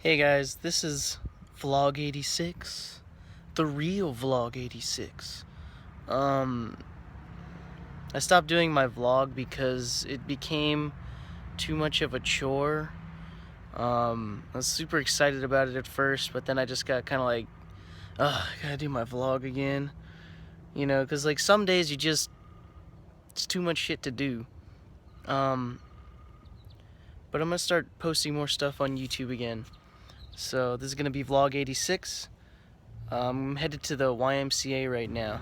Hey guys, this is Vlog 86, the real Vlog 86. Um, I stopped doing my vlog because it became too much of a chore. I was super excited about it at first, but then I just got kind of like, ugh, I gotta do my vlog again. You know, because like some days it's too much shit to do. Um, but I'm gonna start posting more stuff on YouTube again. So this is gonna be Vlog 86. I'm headed to the YMCA right now.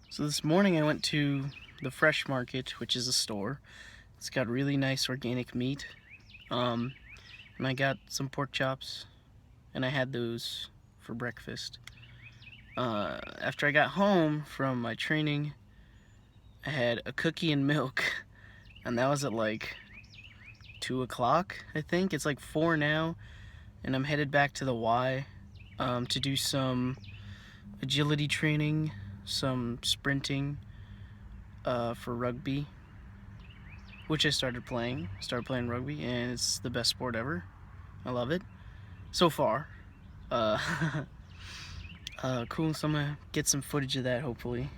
So this morning I went to the Fresh Market, which is a store. It's got really nice organic meat. And I got some pork chops, and I had those for breakfast. After I got home from my training, I had a cookie and milk, and that was at like 2 o'clock, I think. It's like 4 now, and I'm headed back to the Y to do some agility training, some sprinting for rugby, which I started playing. Started playing rugby, and it's the best sport ever. I love it so far. Uh, cool. So I'm gonna get some footage of that, hopefully.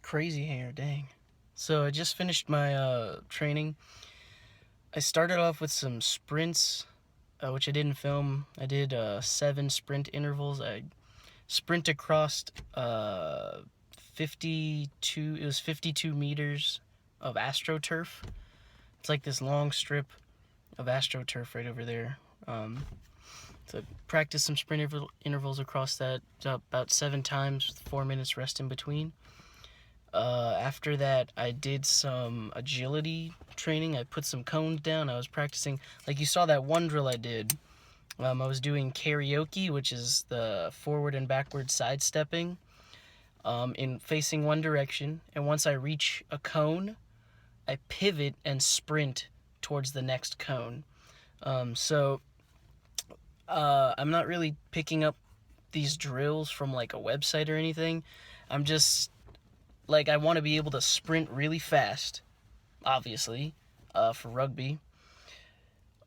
Crazy hair, dang. So I just finished my training. I started off with some sprints, which I didn't film. I did 7 sprint intervals. I sprint across 52. It was 52 meters of AstroTurf. It's like this long strip of AstroTurf right over there. So practice some sprint intervals across that about 7 times with 4 minutes rest in between. After that, I did some agility training. I put some cones down. I was practicing, like you saw that one drill I did. I was doing karaoke, which is the forward and backward sidestepping in facing one direction. And once I reach a cone, I pivot and sprint towards the next cone. So I'm not really picking up these drills from like a website or anything. I'm just like, I want to be able to sprint really fast, obviously, for rugby.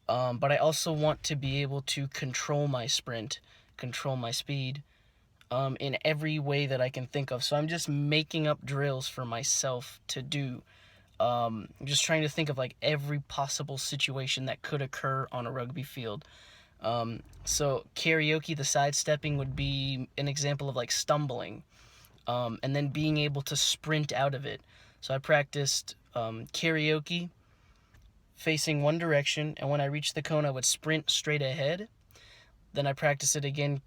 But I also want to be able to control my sprint, control my speed, in every way that I can think of. So I'm just making up drills for myself to do. I'm just trying to think of like every possible situation that could occur on a rugby field. So karaoke, the sidestepping, would be an example of like stumbling. And then being able to sprint out of it. So I practiced karaoke, facing one direction, and when I reached the cone, I would sprint straight ahead. Then I practiced it again.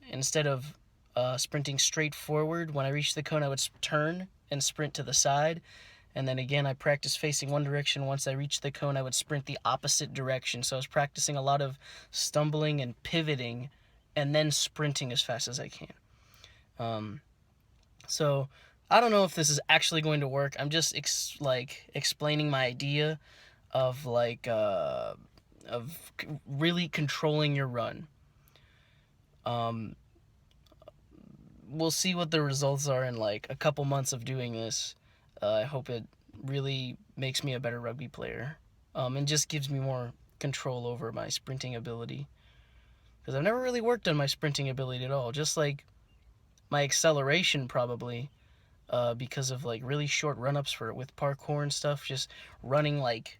Instead of sprinting straight forward, when I reached the cone, I would turn and sprint to the side. And then again, I practiced facing one direction. Once I reached the cone, I would sprint the opposite direction. So I was practicing a lot of stumbling and pivoting, and then sprinting as fast as I can. So I don't know if this is actually going to work. I'm just explaining my idea of like of really controlling your run. We'll see what the results are in like a couple months of doing this. I hope it really makes me a better rugby player, and just gives me more control over my sprinting ability. Because I've never really worked on my sprinting ability at all. Just like my acceleration, probably, because of like really short run-ups for with parkour and stuff. Just running like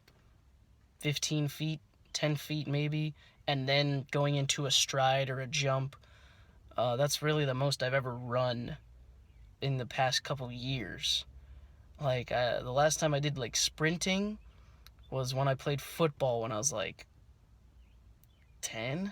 15 feet, 10 feet maybe, and then going into a stride or a jump. That's really the most I've ever run in the past couple years. Like, the last time I did like sprinting was when I played football when I was like 10.